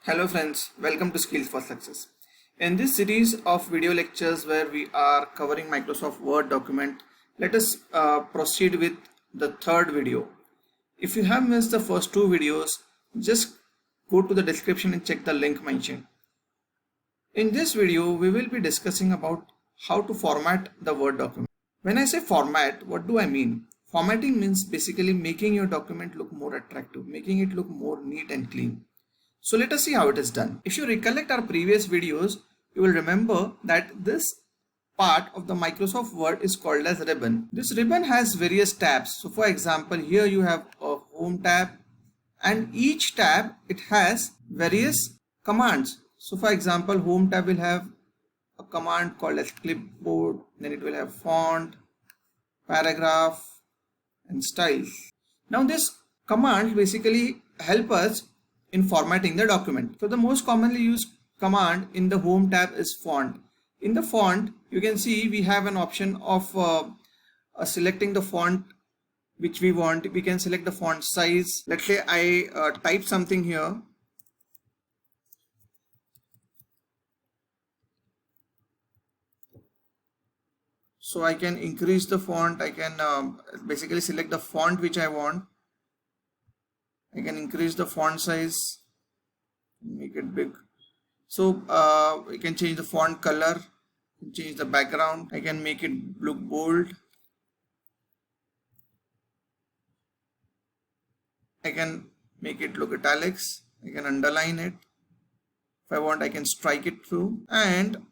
Hello friends, welcome to Skills for Success. In this series of video lectures where we are covering Microsoft Word document, let us proceed with the third video. If you have missed the first two videos, just go to the description and check the link mentioned. In this video, we will be discussing about how to format the Word document. When I say format, what do I mean? Formatting means basically making your document look more attractive, making it look more neat and clean. So let us see how it is done. If you recollect our previous videos, you will remember that this part of the Microsoft Word is called as ribbon. This ribbon has various tabs. So for example, here you have a home tab, and each tab it has various commands. So for example, home tab will have a command called as clipboard, then it will have font, paragraph and styles. Now this command basically help us in formatting the document. So the most commonly used command in the home tab is font. In the font, you can see we have an option of selecting the font which we want. We can select the font size. Let's say I type something here. So I can increase the font. I can basically select the font which I want. I can increase the font size, make it big. So we can change the font color, change the background. I can make it look bold. I can make it look italics. I can underline it. If I want, I can strike it through. And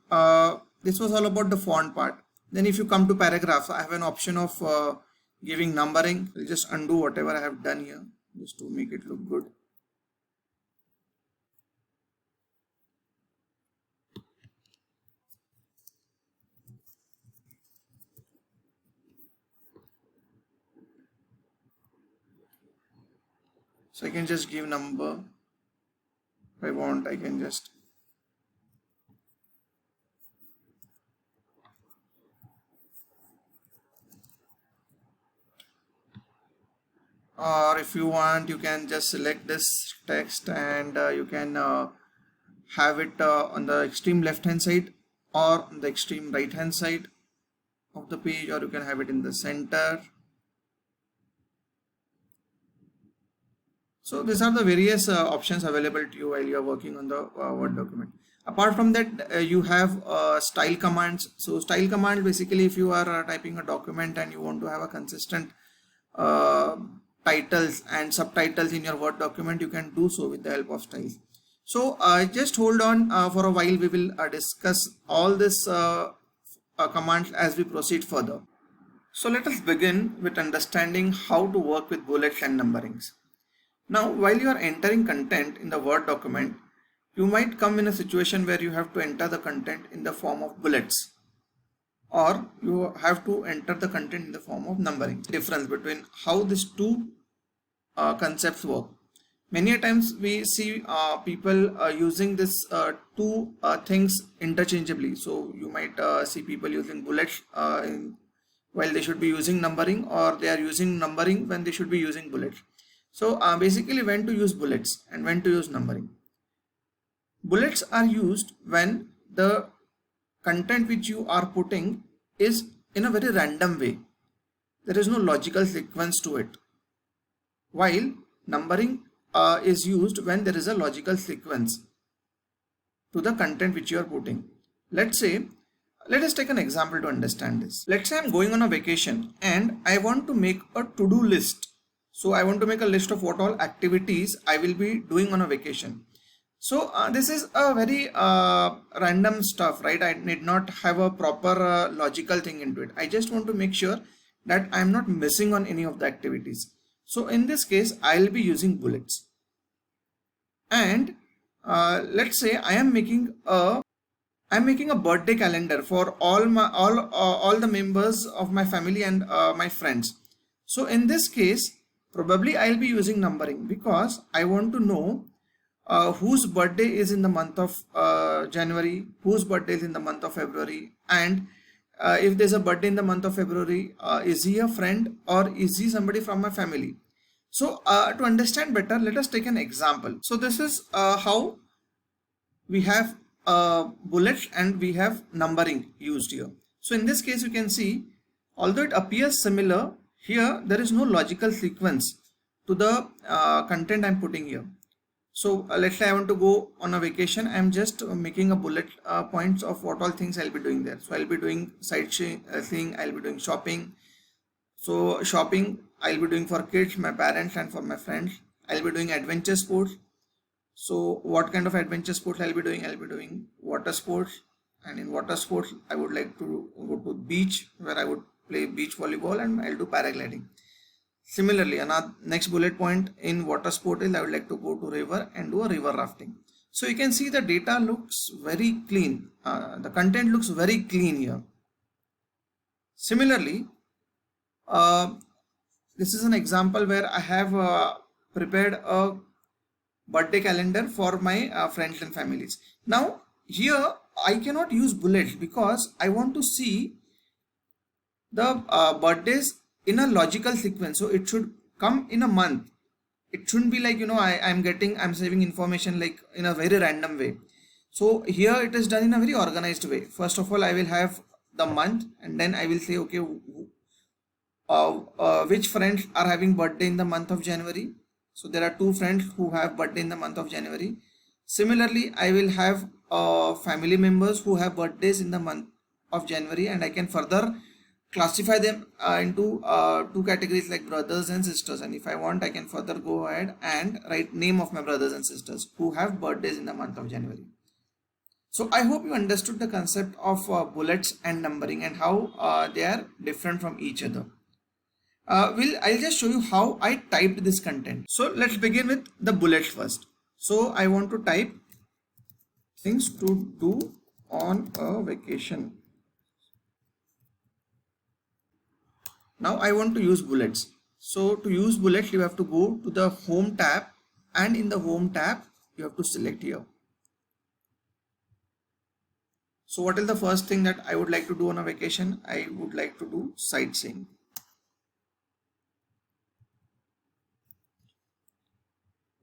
this was all about the font part. Then if you come to paragraphs, I have an option of giving numbering. I'll just undo whatever I have done here, just to make it look good. So I can just give number. If I want, I can just or if you want, you can just select this text and you can have it on the extreme left hand side or on the extreme right hand side of the page, or you can have it in the center. So these are the various options available to you while you are working on the Word document. Apart from that, you have style commands. So style command, basically if you are typing a document and you want to have a consistent titles and subtitles in your Word document, you can do so with the help of styles. So just hold on for a while. We will discuss all this commands as we proceed further. So let us begin with understanding how to work with bullets and numberings. Now while you are entering content in the Word document, you might come in a situation where you have to enter the content in the form of bullets, or you have to enter the content in the form of numbering. Difference between how these two concepts work. Many a times we see people using this two things interchangeably. So you might see people using bullets while they should be using numbering, or they are using numbering when they should be using bullets. So basically, when to use bullets and when to use numbering. Bullets are used when the content which you are putting is in a very random way. There is no logical sequence to it. While numbering is used when there is a logical sequence to the content which you are putting. Let us take an example to understand this. Let's say I'm going on a vacation and I want to make a to-do list. So I want to make a list of what all activities I will be doing on a vacation. So this is a very random stuff, right? I need not have a proper logical thing into it. I just want to make sure that I'm not missing on any of the activities. So in this case, I'll be using bullets. And let's say I'm making a birthday calendar for all the members of my family and my friends. So in this case, probably I'll be using numbering because I want to know whose birthday is in the month of January, whose birthday is in the month of February, and if there's a birthday in the month of February, is he a friend or is he somebody from my family? So to understand better, let us take an example. So this is how we have bullets and we have numbering used here. So in this case you can see, although it appears similar, here there is no logical sequence to the content I'm putting here. So let's say I want to go on a vacation. I'm just making a bullet points of what all things I'll be doing there. So I'll be doing sightseeing, I'll be doing shopping. So shopping I'll be doing for kids, my parents and for my friends. I'll be doing adventure sports. So what kind of adventure sports I'll be doing? I'll be doing water sports, and in water sports I would like to go to beach where I would play beach volleyball, and I'll do paragliding. Similarly, another next bullet point in water sport is I would like to go to river and do a river rafting. So you can see the data looks very clean. The content looks very clean here. Similarly, this is an example where I have prepared a birthday calendar for my friends and families. Now here I cannot use bullets because I want to see the birthdays in a logical sequence. So it should come in a month. It shouldn't be like, I'm saving information like in a very random way. So here it is done in a very organized way. First of all, I will have the month, and then I will say, okay, which friends are having birthday in the month of January. So there are 2 friends who have birthday in the month of January. Similarly, I will have family members who have birthdays in the month of January, and I can further classify them into 2 categories like brothers and sisters. And if I want, I can further go ahead and write name of my brothers and sisters who have birthdays in the month of January. So I hope you understood the concept of bullets and numbering and how they are different from each other. I'll just show you how I typed this content. So let's begin with the bullets first. So I want to type things to do on a vacation. Now I want to use bullets. So to use bullets, you have to go to the home tab, and in the home tab you have to select here. So what is the first thing that I would like to do on a vacation? I would like to do sightseeing.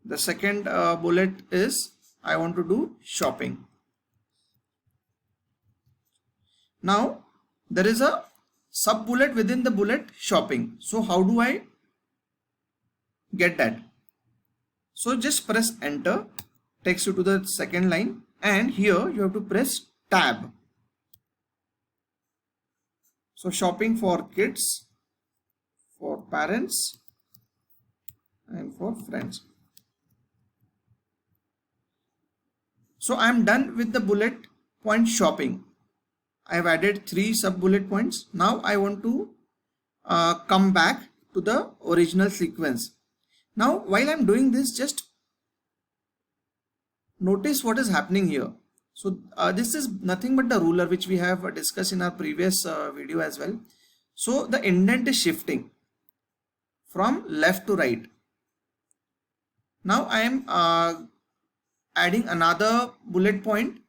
The second bullet is I want to do shopping. Now there is a sub bullet within the bullet shopping. So how do I get that? So just press enter, takes you to the second line, and here you have to press tab. So shopping for kids, for parents and for friends. So I am done with the bullet point shopping. I have added 3 sub bullet points. Now I want to come back to the original sequence. Now while I am doing this, just notice what is happening here. So this is nothing but the ruler which we have discussed in our previous video as well. So the indent is shifting from left to right. Now I am adding another bullet point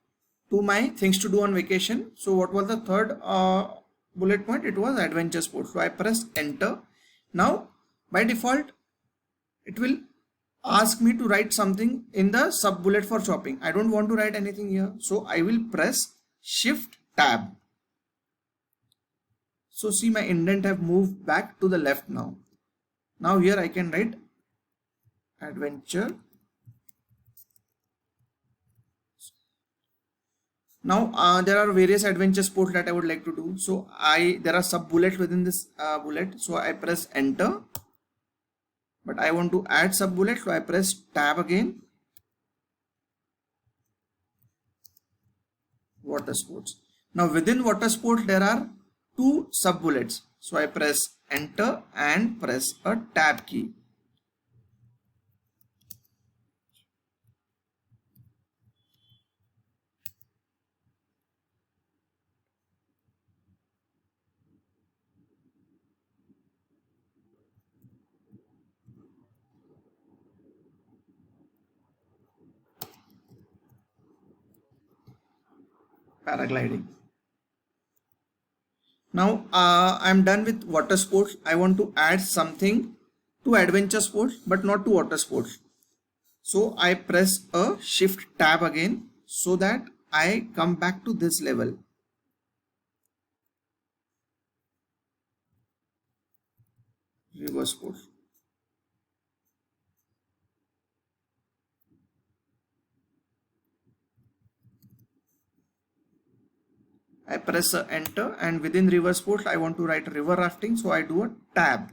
to my things to do on vacation. So what was the third bullet point? It was adventure sports. So I press enter. Now by default it will ask me to write something in the sub bullet for shopping. I don't want to write anything here, so I will press shift tab. So see, my indent have moved back to the left now. Now here I can write adventure. Now there are various adventure sports that I would like to do. So there are sub bullets within this bullet. So I press enter. But I want to add sub bullet, so I press tab again. Water sports. Now within water sports there are 2 sub bullets. So I press enter and press a tab key. Paragliding. Now I'm done with water sports. I want to add something to adventure sports but not to water sports. So I press a shift tab again. so that I come back to this level. Reverse push. I press enter, and within reverse push I want to write river rafting, so I do a tab.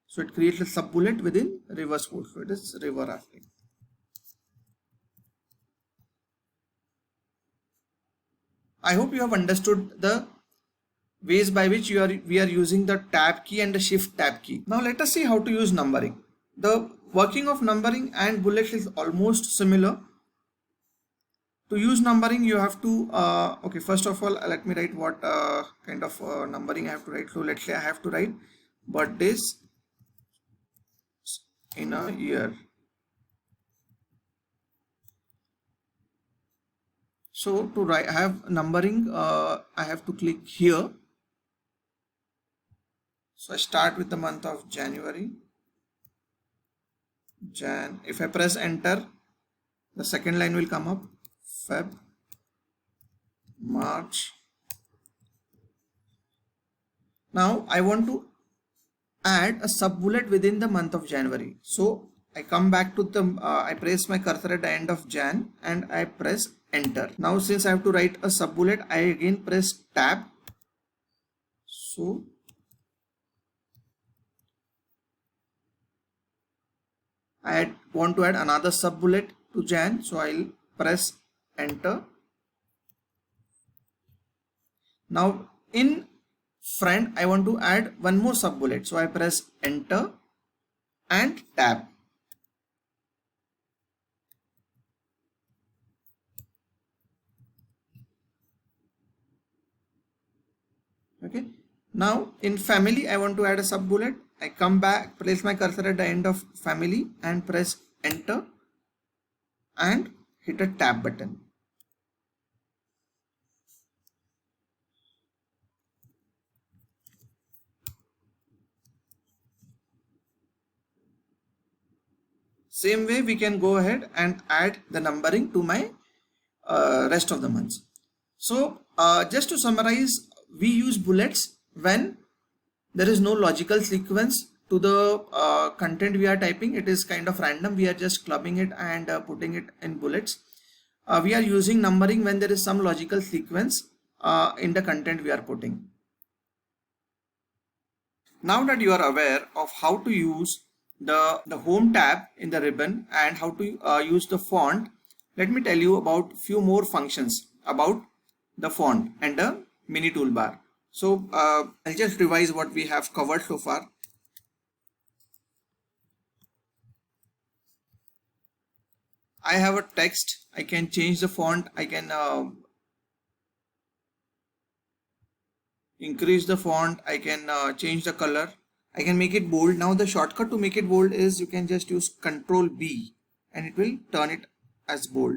So it creates a sub bullet within reverse push. So it is river rafting. I hope you have understood the ways by which we are using the tab key and the shift tab key. Now let us see how to use numbering. The working of numbering and bullets is almost similar. To use numbering, you have to okay, first of all let me write what kind of numbering I have to write. So let's say I have to write birthdays in a year. So to write, I have numbering, I have to click here. So I start with the month of January. If I press enter, the second line will come up. Feb, March. Now I want to add a sub bullet within the month of January. So I come back to the, I place my cursor at the end of Jan and I press enter. Now since I have to write a sub bullet, I again press tab. So I want to add another sub bullet to Jan, so I'll press enter. Now in front I want to add one more sub bullet, so I press enter and tab. Okay, now in family I want to add a sub bullet. I come back, place my cursor at the end of family and press enter and hit a tab button. Same way we can go ahead and add the numbering to my rest of the months. So just to summarize, we use bullets when there is no logical sequence to the content we are typing. It is kind of random. We are just clubbing it and putting it in bullets. We are using numbering when there is some logical sequence in the content we are putting. Now that you are aware of how to use the home tab in the ribbon and how to use the font, let me tell you about few more functions about the font and the mini toolbar. So I'll just revise what we have covered so far. I have a text. I can change the font. I can increase the font. I can change the color. I can make it bold. Now the shortcut to make it bold is you can just use Control B and it will turn it as bold.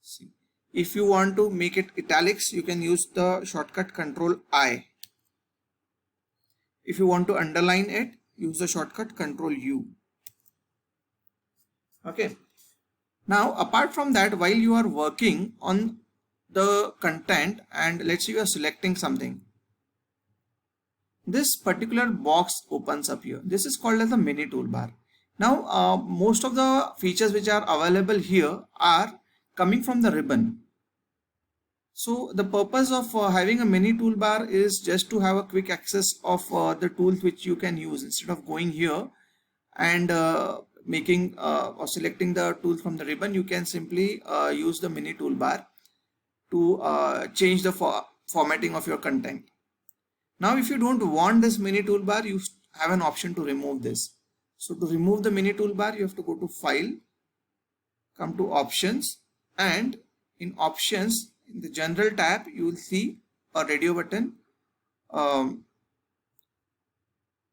See. If you want to make it italics, you can use the shortcut Control I. If you want to underline it, use the shortcut Control U. Okay. Now apart from that, while you are working on the content and let's say you are selecting something, this particular box opens up here. This is called as the mini toolbar. Now most of the features which are available here are coming from the ribbon. So the purpose of having a mini toolbar is just to have a quick access of the tools which you can use instead of going here and making or selecting the tools from the ribbon. You can simply use the mini toolbar to change the formatting of your content. Now if you don't want this mini toolbar, you have an option to remove this. So to remove the mini toolbar, you have to go to File, come to Options, and in Options, in the General tab, you will see a radio button,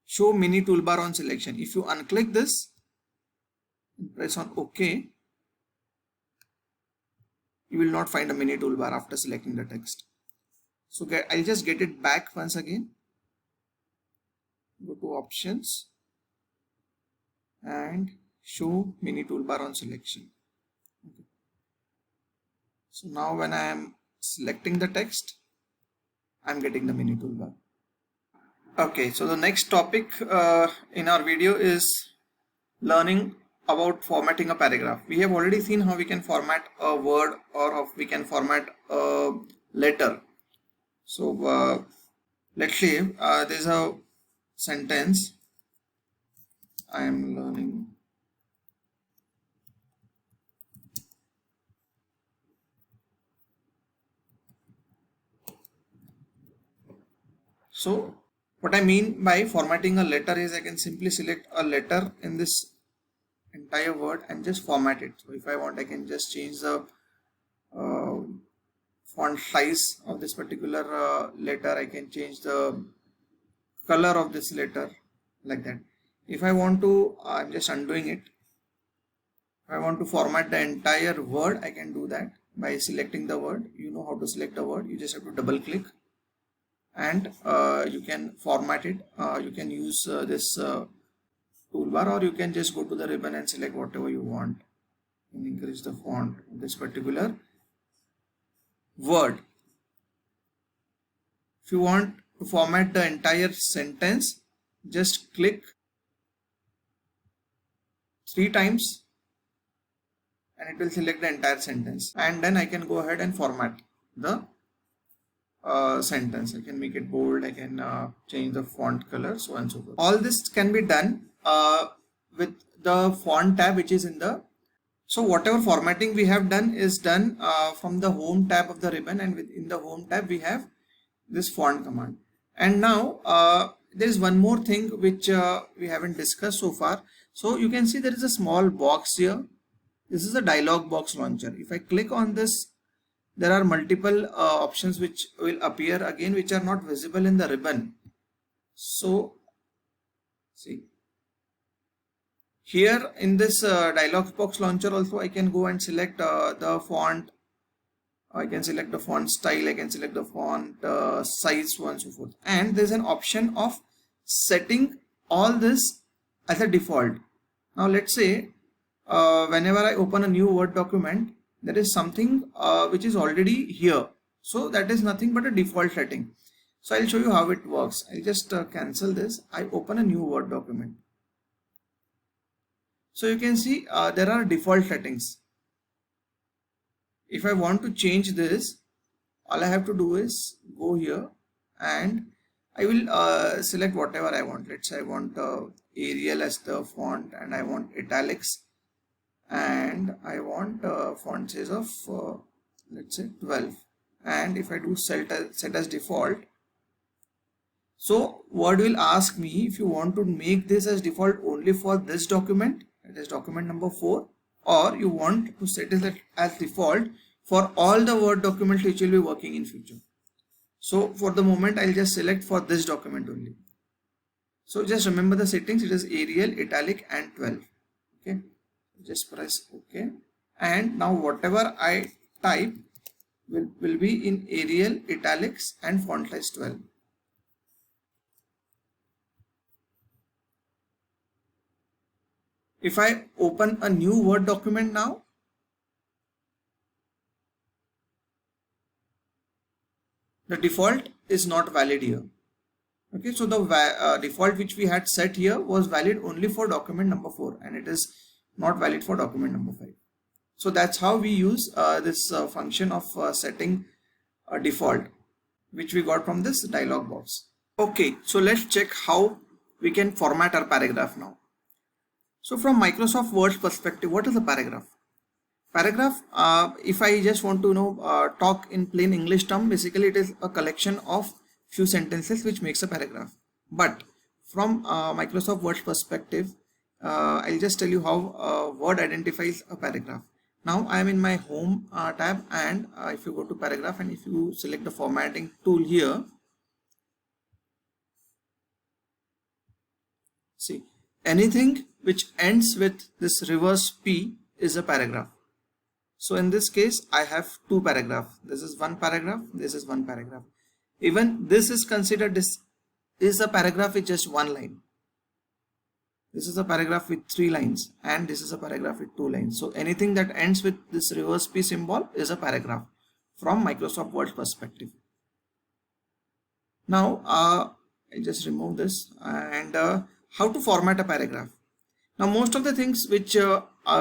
Show Mini Toolbar on Selection. If you unclick this and press on OK, you will not find a mini toolbar after selecting the text. So I'll just get it back once again. Go to Options and Show Mini Toolbar on Selection. So now when I am selecting the text, I'm getting the mini toolbar. Okay, so the next topic in our video is learning about formatting a paragraph. We have already seen how we can format a word or how we can format a letter. So let's say there's a sentence. I am learning so what I mean by formatting a letter is I can simply select a letter in this entire word and just format it. So if I want, I can just change the uh, font size of this particular letter. I can change the color of this letter like that. If I want to, I'm just undoing it. If I want to format the entire word, I can do that by selecting the word. You know how to select a word. You just have to double click and you can format it. You can use this toolbar, or you can just go to the ribbon and select whatever you want and increase the font of this particular word. If you want to format the entire sentence, just click 3 times and it will select the entire sentence, and then I can go ahead and format the sentence. I can make it bold, I can change the font color, so on and so forth. All this can be done with the font tab which is in the. So whatever formatting we have done is done from the home tab of the ribbon, and within the home tab we have this font command. And now there is one more thing which we haven't discussed so far. So you can see there is a small box here. This is a dialog box launcher. If I click on this, there are multiple options which will appear again, which are not visible in the ribbon. So see here in this dialog box launcher also I can go and select the font. I can select the font style, I can select the font size, so on and so forth. And there's an option of setting all this as a default. Now let's say whenever I open a new Word document, there is something which is already here. So that is nothing but a default setting. So I'll show you how it works. I'll just cancel this. I open a new Word document. So you can see there are default settings. If I want to change this, all I have to do is go here and I will select whatever I want. Let's say I want Arial as the font, and I want italics, and I want font size of let's say 12. And if I do set as default, so Word will ask me if you want to make this as default only for this document, that is document number 4, or you want to set it as default for all the Word documents which will be working in future. So for the moment I'll just select for this document only. So just remember the settings. It is Arial, italic and 12. Okay, just press OK, and now whatever I type will be in Arial, italics and font size 12. If I open a new Word document now, the default is not valid here. Okay, so the default which we had set here was valid only for document number 4, and it is not valid for document number 5. So that's how we use this function of setting a default, which we got from this dialog box. Okay, so let's check how we can format our paragraph now. So from Microsoft Word's perspective, what is a paragraph? Paragraph, if I just want to talk in plain English term, basically it is a collection of few sentences which makes a paragraph. But from Microsoft Word's perspective, I'll just tell you how Word identifies a paragraph. Now I am in my home tab, and if you go to paragraph and if you select the formatting tool here, see, anything which ends with this reverse P is a paragraph. So in this case I have 2 paragraphs. This is 1 paragraph, this is 1 paragraph. Even this is considered, this is a paragraph with just 1 line. This is a paragraph with 3 lines and this is a paragraph with 2 lines. So anything that ends with this reverse P symbol is a paragraph from Microsoft Word perspective. Now I just remove this and how to format a paragraph. Now most of the things which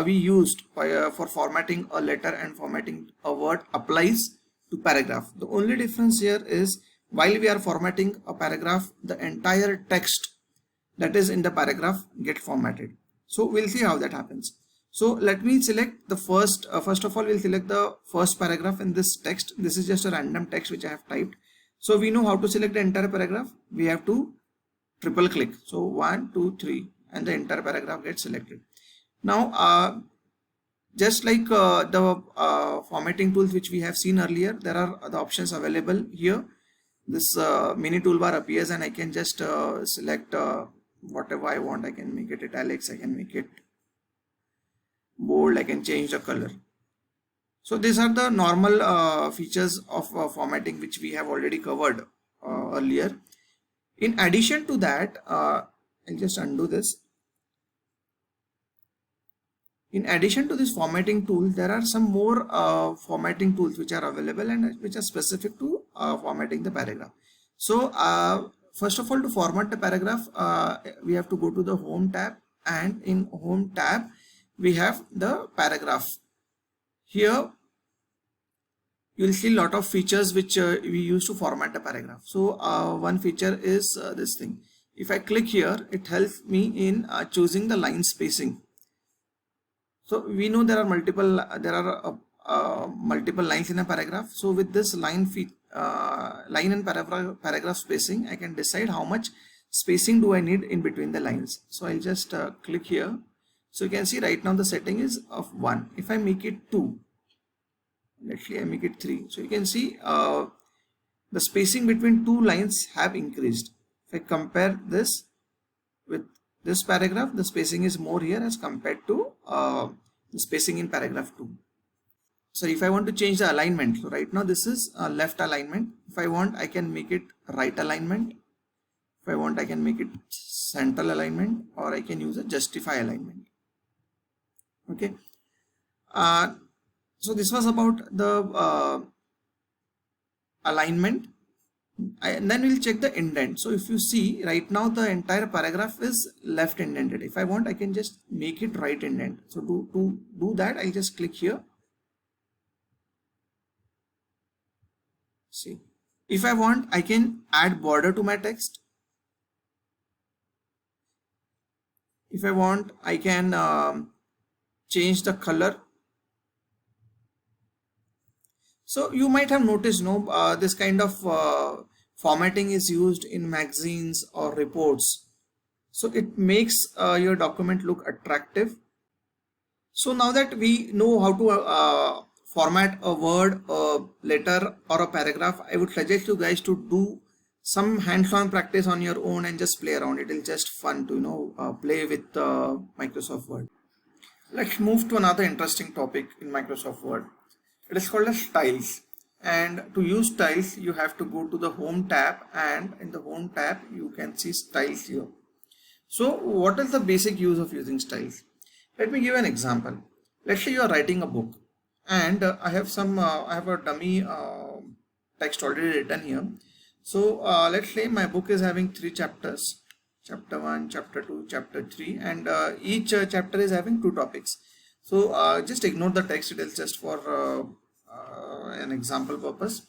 we used for formatting a letter and formatting a word applies to paragraph. The only difference here is while we are formatting a paragraph, the entire text that is in the paragraph get formatted. So we'll see how that happens. So let me select the first of all we'll select the first paragraph in this text. This is just a random text which I have typed. So we know how to select the entire paragraph. We have to triple click. So 1, 2, 3 and the entire paragraph gets selected. Now just like the formatting tools which we have seen earlier, there are the options available here. This mini toolbar appears and I can just select whatever I want. I can make it italics, I can make it bold, I can change the color. So these are the normal features of formatting which we have already covered earlier. In addition to that, I'll just undo this. In addition to this formatting tool, there are some more formatting tools which are available and which are specific to formatting the paragraph. So first of all, to format the paragraph, we have to go to the Home tab, and in Home tab we have the paragraph. Here you will see a lot of features which we use to format the paragraph. So one feature is this thing. If I click here, it helps me in choosing the line spacing. So we know there are multiple lines in a paragraph. So with this line and paragraph spacing, I can decide how much spacing do I need in between the lines. So I'll just click here. So you can see right now the setting is of 1. If I make it 2, let's say I make it 3. So you can see the spacing between 2 lines have increased. If I compare this with this paragraph, the spacing is more here as compared to the spacing in paragraph 2. So if I want to change the alignment, so right now this is left alignment. If I want, I can make it right alignment. If I want, I can make it central alignment, or I can use a justify alignment. Okay. So this was about the alignment. And then we'll check the indent. So if you see right now the entire paragraph is left indented. If I want, I can just make it right indent. So to do that, I'll just click here. See, if I want, I can add border to my text. If I want, I can change the color. So you might have noticed, this kind of formatting is used in magazines or reports. So it makes your document look attractive. So now that we know how to format a word, a letter or a paragraph, I would suggest you guys to do some hands-on practice on your own and just play around. It is just fun to play with Microsoft Word. Let's move to another interesting topic in Microsoft Word. It is called as styles, and to use styles you have to go to the Home tab, and in the Home tab you can see styles here. So what is the basic use of using styles? Let me give an example. Let's say you are writing a book, and I have a dummy text already written here. So let's say my book is having 3 chapters, chapter 1, chapter 2, chapter 3, and each chapter is having 2 topics. So just ignore the text, it is just for an example purpose.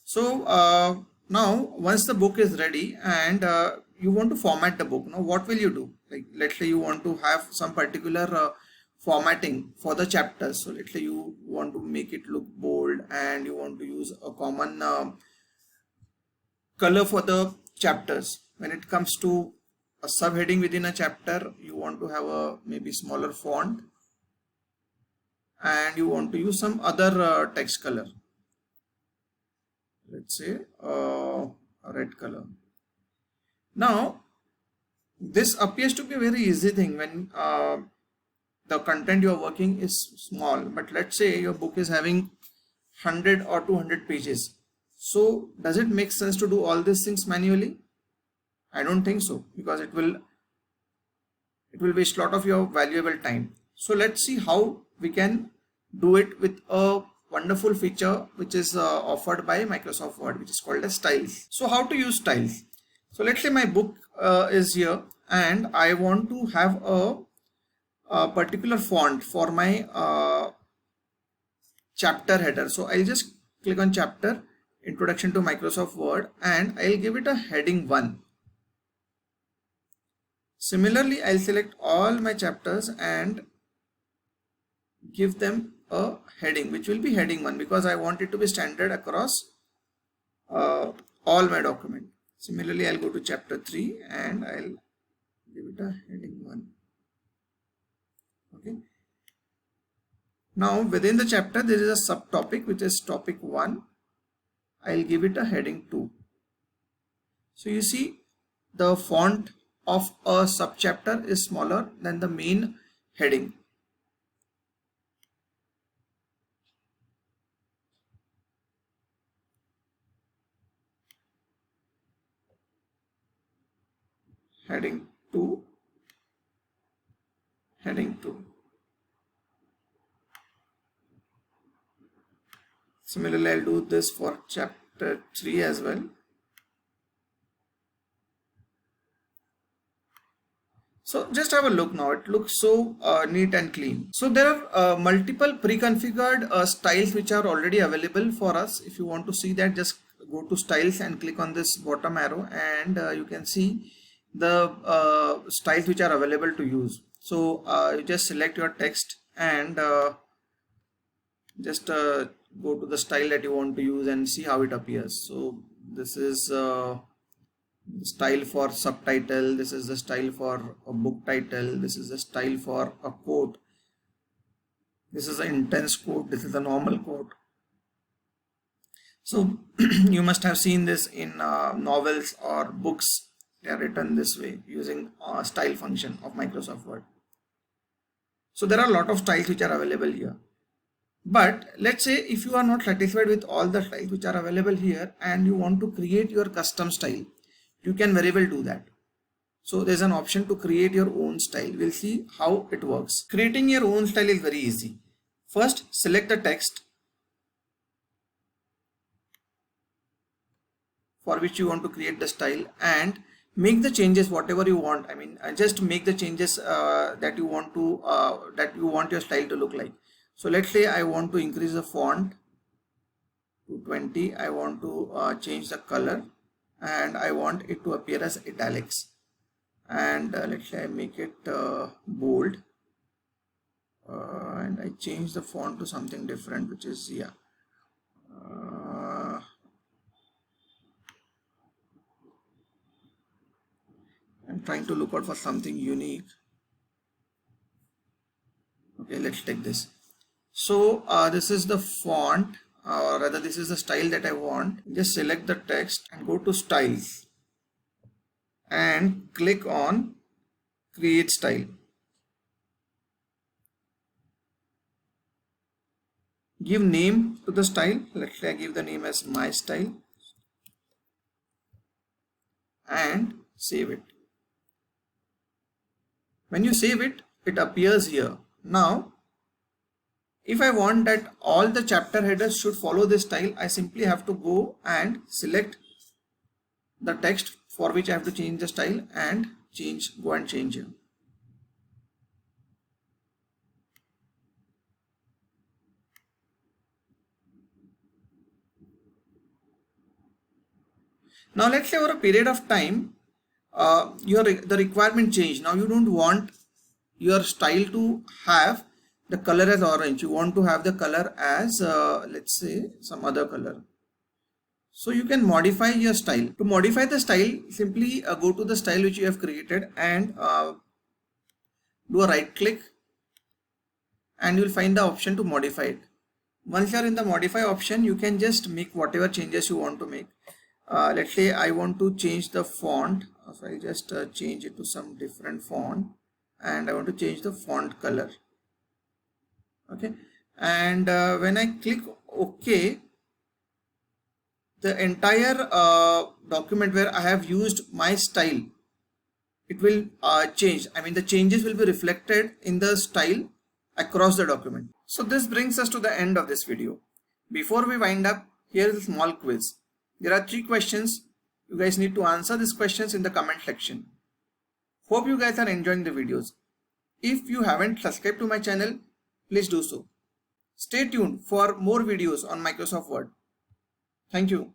So now once the book is ready and you want to format the book, now what will you do? Like, let's say you want to have some particular formatting for the chapters. So let's say you want to make it look bold and you want to use a common color for the chapters. When it comes to a subheading within a chapter, you want to have a maybe smaller font, and you want to use some other text color, let's say a red color. Now this appears to be a very easy thing when the content you are working is small, but let's say your book is having 100 or 200 pages. So does it make sense to do all these things manually? I don't think so, because it will it will waste a lot of your valuable time. So let's see how we can do it with a wonderful feature which is offered by Microsoft Word, which is called as styles. So how to use styles? So let's say my book is here and I want to have a particular font for my chapter header. So I'll just click on chapter, introduction to Microsoft Word, and I'll give it a heading 1. Similarly, I'll select all my chapters and give them a heading which will be heading 1 because I want it to be standard across all my document. Similarly, I'll go to chapter 3 and I'll give it a heading 1. Okay. Now within the chapter there is a subtopic which is topic 1. I'll give it a heading 2. So you see the font of a subchapter is smaller than the main heading. Heading 2, heading 2. Similarly, I'll do this for chapter 3 as well. So just have a look now. It looks so neat and clean. So there are multiple pre-configured styles which are already available for us. If you want to see that, just go to styles and click on this bottom arrow and you can see the styles which are available to use. So you just select your text and just go to the style that you want to use and see how it appears. So this is style for subtitle, this is the style for a book title, this is the style for a quote, this is an intense quote, this is a normal quote. So you must have seen this in novels or books. They are written this way using style function of Microsoft Word. So there are a lot of styles which are available here. But let's say if you are not satisfied with all the styles which are available here and you want to create your custom style, you can very well do that. So there's an option to create your own style. We'll see how it works. Creating your own style is very easy. First, select the text for which you want to create the style and make the changes whatever you want. I mean, just make the changes that you want your style to look like. So let's say I want to increase the font to 20. I want to change the color and I want it to appear as italics. And let's say I make it bold and I change the font to something different, which is I'm trying to look out for something unique. Okay, let's take this. So this is the font, or rather this is the style that I want. Just select the text and go to styles and click on create style. Give name to the style. Let's say I give the name as my style and save it. When you save it, it appears here. Now if I want that all the chapter headers should follow this style, I simply have to go and select the text for which I have to change the style and go and change it. Now let's say over a period of time, the requirement changed. Now you don't want your style to have the color as orange. You want to have the color as let's say some other color. So you can modify your style. To modify the style, simply go to the style which you have created and do a right click and you will find the option to modify it. Once you are in the modify option, you can just make whatever changes you want to make. Let's say I want to change the font, so I'll just change it to some different font and I want to change the font color. Okay, and when I click OK, the entire document where I have used my style it will change. I mean, the changes will be reflected in the style across the document. So this brings us to the end of this video. Before we wind up, here is a small quiz. There are 3 questions. You guys need to answer these questions in the comment section. Hope you guys are enjoying the videos. If you haven't subscribed to my channel, please do so. Stay tuned for more videos on Microsoft Word. Thank you.